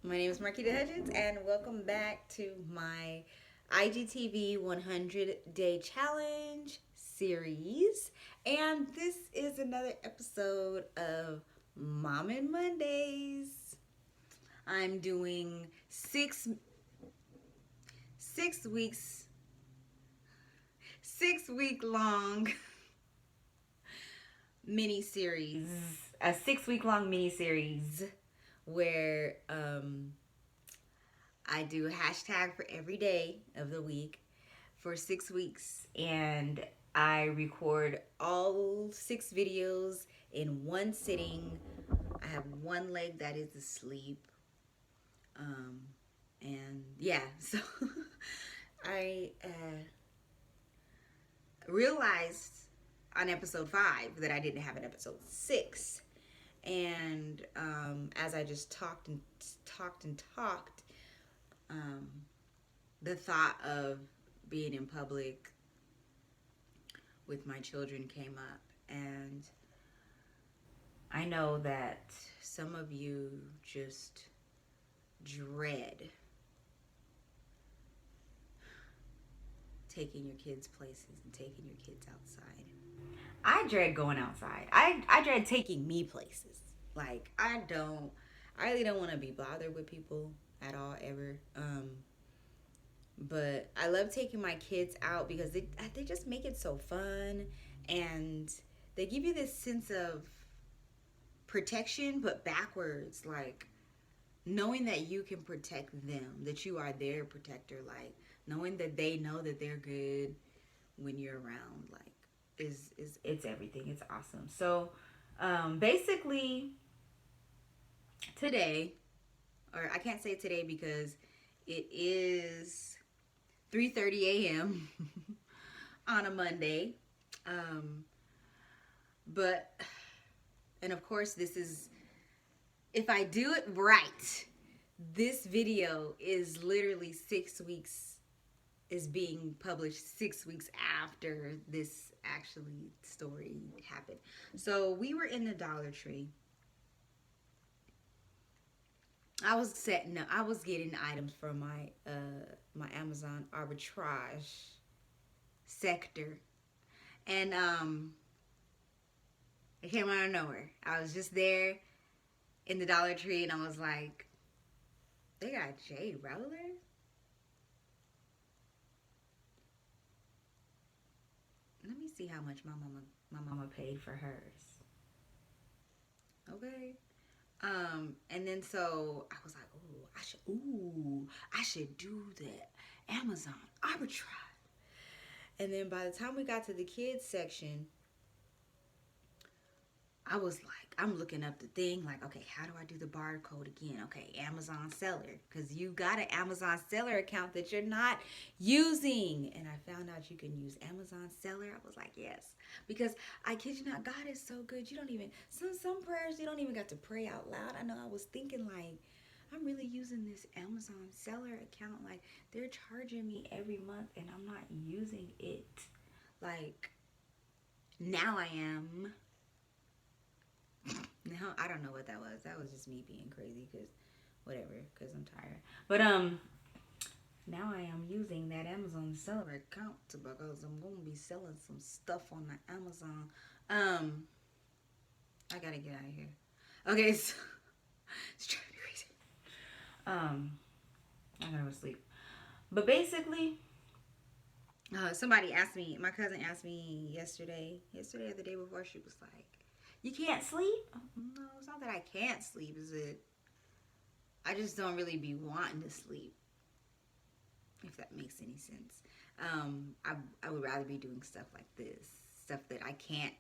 My name is Marquita Hudgens, and welcome back to my IGTV 100 Day Challenge series. And this is another episode of MomminMondays. I'm doing six weeks, 6 week long mini series, a 6 week long mini series where I do a hashtag for every day of the week for 6 weeks, and I record all 6 videos in one sitting. I have one leg that is asleep, and yeah, so I realized on episode 5 that I didn't have an episode 6. And as I just talked, the thought of being in public with my children came up. And I know that some of you just dread taking your kids places and taking your kids outside. I dread going outside. I dread taking me places. Like, I really don't want to be bothered with people at all, ever. But I love taking my kids out because they just make it so fun, and they give you this sense of protection, but backwards. Like, knowing that you can protect them, that you are their protector, like knowing that they know that they're good when you're around, like, is it's everything. It's awesome. So basically today, or I can't say today because it is 3:30 a.m. on a Monday. But and of course, this is, if I do it right, this video is literally 6 weeks, is being published 6 weeks after this actually story happened. So we were in the Dollar Tree. I was getting items from my Amazon arbitrage sector, and it came out of nowhere. I was just there in the Dollar Tree, and I was like, they got jade rollers? Let me see how much my mama paid for hers. Okay. And then so I was like, I should do the Amazon arbitrage. And then by the time we got to the kids section, I was like, I'm looking up the thing, like, okay, how do I do the barcode again? Okay, Amazon seller, because you got an Amazon seller account that you're not using. And I found out you can use Amazon seller. I was like, yes, because I kid you not, God is so good. You don't even, some prayers, you don't even got to pray out loud. I know I was thinking, like, I'm really using this Amazon seller account. Like, they're charging me every month and I'm not using it. Like, now I am. Now, I don't know what that was. That was just me being crazy, because whatever, because I'm tired. But now I am using that Amazon seller account because I'm going to be selling some stuff on the Amazon. I got to get out of here. Okay, so it's driving me crazy. I got to go to sleep. But basically, somebody asked me, my cousin asked me yesterday or the day before, she was like, you can't sleep? No, it's not that I can't sleep. Is it? I just don't really be wanting to sleep, if that makes any sense. I would rather be doing stuff like this, stuff that I can't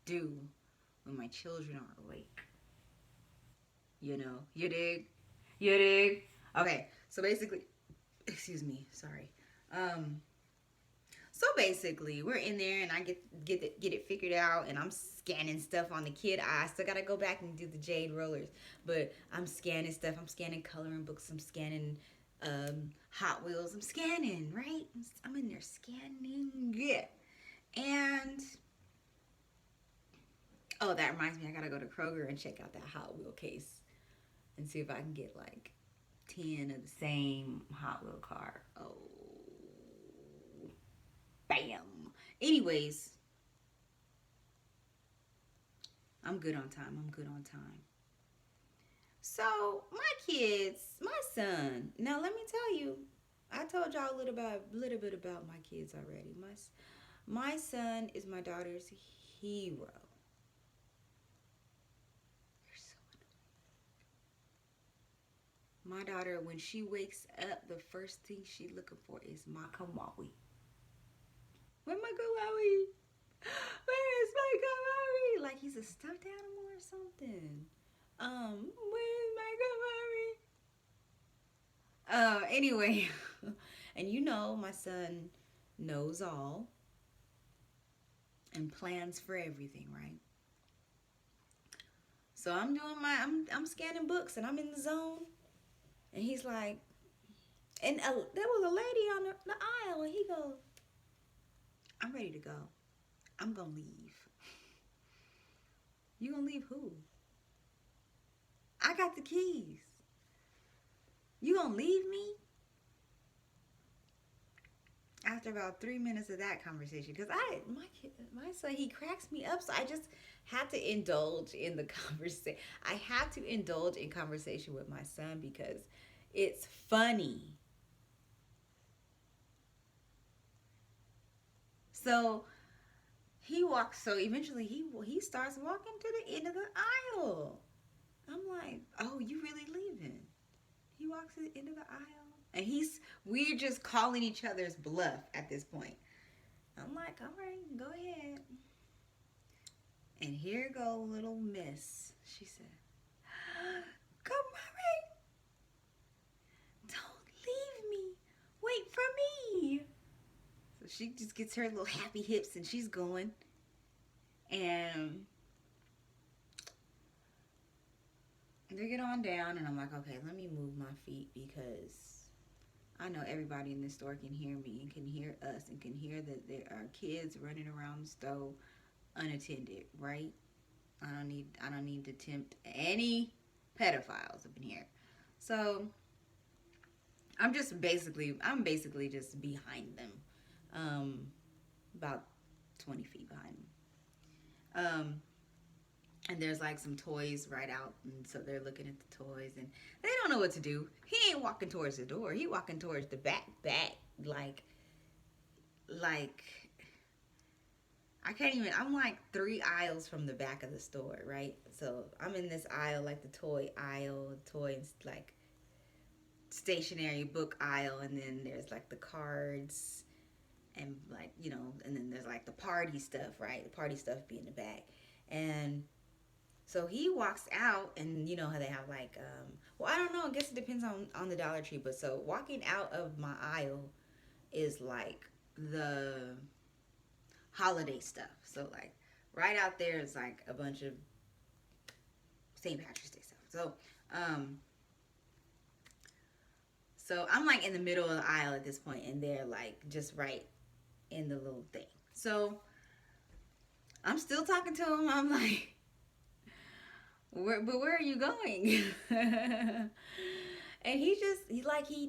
do when my children are awake. You know, you dig? You dig? Okay, so basically, excuse me, sorry. So basically, we're in there, and I get it figured out, and I'm scanning stuff on the kid eye. I still gotta go back and do the jade rollers, but I'm scanning stuff. I'm scanning coloring books. I'm scanning Hot Wheels. I'm scanning, right? I'm in there scanning, yeah. And oh, that reminds me, I gotta go to Kroger and check out that Hot Wheel case. and see if I can get like 10 of the same Hot Wheel car. Oh, bam. Anyways, I'm good on time. I'm good on time. So my kids, my son. Now let me tell you, I told y'all a little bit about my kids already. My son is my daughter's hero. They're so annoying. My daughter, when she wakes up, the first thing she's looking for is my Kamawi. Where's my Kamawi? Where is my Kamawi? Like he's a stuffed animal or something. Where's my Kamawi? Anyway, and you know my son knows all and plans for everything, right? So I'm doing I'm scanning books and I'm in the zone, and he's like, and there was a lady on the aisle, and he goes, "I'm ready to go. I'm gonna leave." You gonna leave who? I got the keys. You gonna leave me? After about 3 minutes of that conversation, because my son, he cracks me up, so I just had to indulge in the conversation. I have to indulge in conversation with my son because it's funny. So so eventually he starts walking to the end of the aisle. I'm like, "Oh, you really leaving?" He walks to the end of the aisle, and we're just calling each other's bluff at this point. I'm like, "All right, go ahead." And here go little miss. She said, "Come on, don't leave me. Wait for me." So she just gets her little happy hips and she's going. And they get on down, and I'm like, okay, let me move my feet because I know everybody in this store can hear me and can hear us and can hear that there are kids running around the store unattended, right? I don't need to tempt any pedophiles up in here. So I'm basically just behind them. About 20 feet behind them. And there's like some toys right out, and so they're looking at the toys and they don't know what to do. He ain't walking towards the door. He walking towards the back, like I can't even. I'm like 3 aisles from the back of the store, right? So I'm in this aisle, like the toy aisle, toys like stationery book aisle, and then there's like the cards and like and then there's like the party stuff, right? The party stuff be in the back, and so he walks out, and you know how they have like, well, I don't know. I guess it depends on the Dollar Tree, but so walking out of my aisle is like the holiday stuff. So like right out there is like a bunch of St. Patrick's Day stuff. So I'm like in the middle of the aisle at this point, and they're like just right in the little thing. So I'm still talking to him. I'm like, where are you going? And he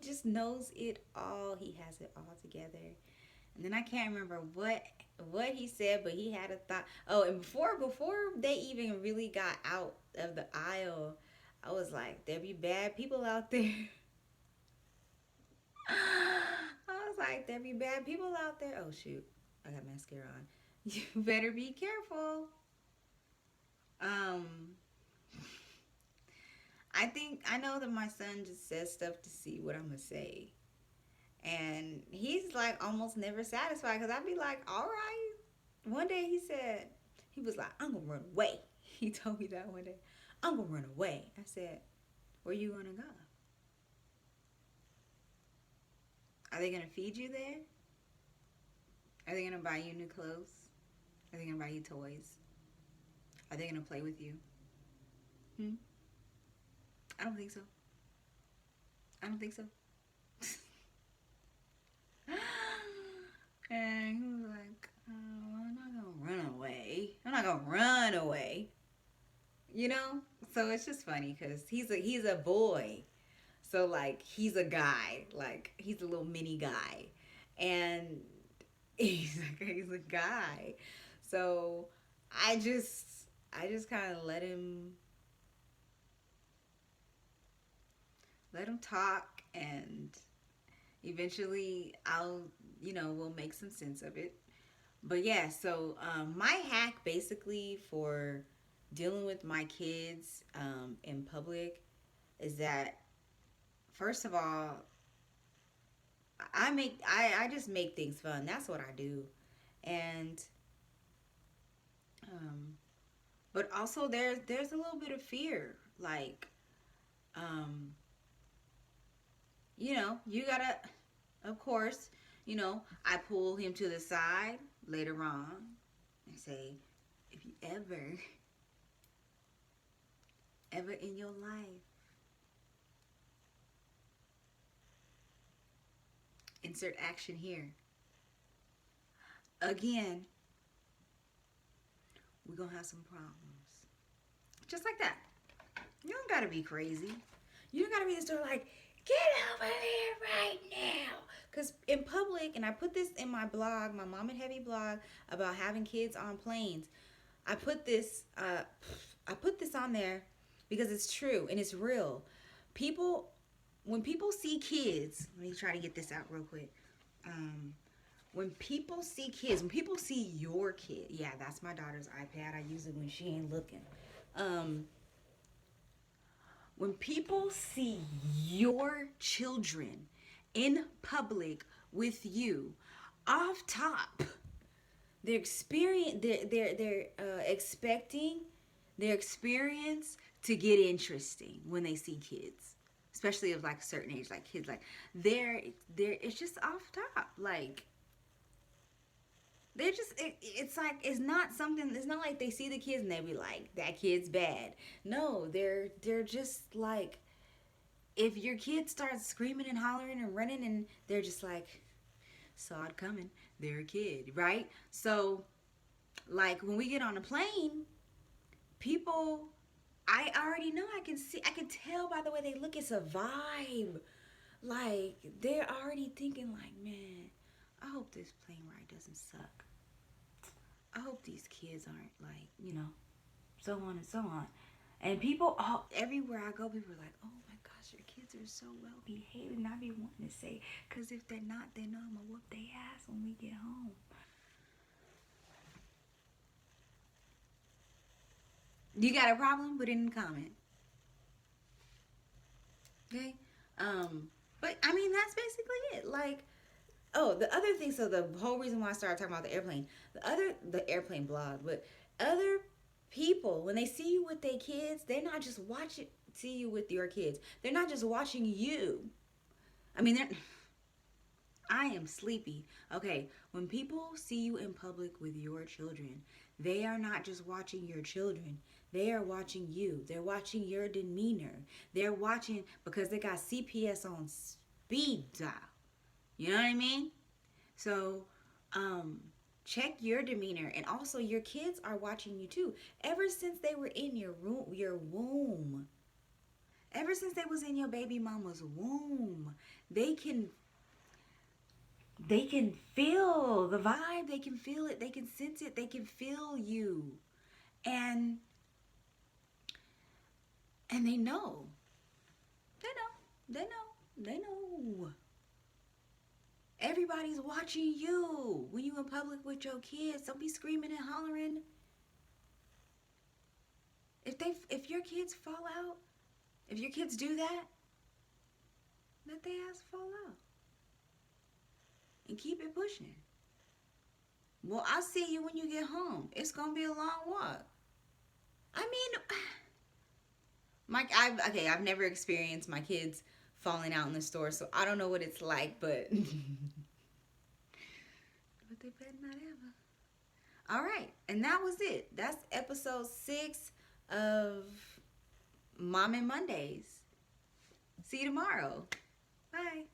just knows it all. He has it all together. And then I can't remember what he said, but he had a thought. Oh, and before they even really got out of the aisle, I was like, there be bad people out there. I was like, there be bad people out there. Oh shoot, I got mascara on. You better be careful. I know that my son just says stuff to see what I'm gonna say, and he's like almost never satisfied because I'd be like, all right. One day he was like, I'm gonna run away. He told me that one day, I'm gonna run away. I said, where you gonna go? Are they gonna feed you there? Are they gonna buy you new clothes? Are they gonna buy you toys? Are they gonna play with you? I don't think so. I don't think so. And he was like, oh, I'm not gonna run away. I'm not gonna run away. you know. So it's just funny because he's a boy, so like he's a guy, like he's a little mini guy, and he's a guy. So I just I just kind of let him talk, and eventually we'll make some sense of it. But yeah, so my hack basically for dealing with my kids in public is that first of all, I just make things fun. That's what I do, and um, but also there's a little bit of fear, like um, you gotta, of course, I pull him to the side later on and say, if you ever in your life, insert action here, again, we're gonna have some problems. Just like that. You don't gotta be crazy. You don't gotta be the store like, get over here right now. Because in public, and I put this in my blog, my Mom and Heavy blog about having kids on planes. I put this on there because it's true and it's real. People, when people see kids, let me try to get this out real quick. When people see kids, when people see your kid, yeah, that's my daughter's iPad. I use it when she ain't looking. When people see your children in public with you, off top, they're expecting their experience to get interesting when they see kids, especially of like a certain age, like kids, like they're it's just off top, like they're just it's like it's not like they see the kids and they be like, that kid's bad. No, they're just like, if your kid starts screaming and hollering and running, and they're just like, saw it coming, they're a kid, right? So like when we get on a plane, people, I already know, I can tell by the way they look, it's a vibe. Like they're already thinking like, man, I hope this plane ride doesn't suck. I hope these kids aren't like, so on and so on. And people, all everywhere I go, people are like, oh my gosh, your kids are so well behaved. And I be wanting to say, because if they're not, they know I'm going to whoop their ass when we get home. You got a problem? Put it in the comment. Okay? But I mean, that's basically it. Like, oh, the other thing, so the whole reason why I started talking about the airplane, the airplane blog, but other people, when they see you with their kids, they're not just see you with your kids. They're not just watching you. I mean, I am sleepy. Okay, when people see you in public with your children, they are not just watching your children. They are watching you. They're watching your demeanor. They're watching because they got CPS on speed dial. You know what I mean? So, check your demeanor, and also your kids are watching you too. Ever since they were in your womb, ever since they was in your baby mama's womb, they can feel the vibe. They can feel it. They can sense it. They can feel you, and they know. They know. They know. They know. Everybody's watching you when you in public with your kids. Don't be screaming and hollering. If your kids fall out, if your kids do that, let their ass fall out. And keep it pushing. Well, I'll see you when you get home. It's gonna be a long walk. I mean, I've never experienced my kids falling out in the store, so I don't know what it's like, but but they better not ever. All right, and that was it. That's episode 6 of Mom and Mondays. See you tomorrow. Bye.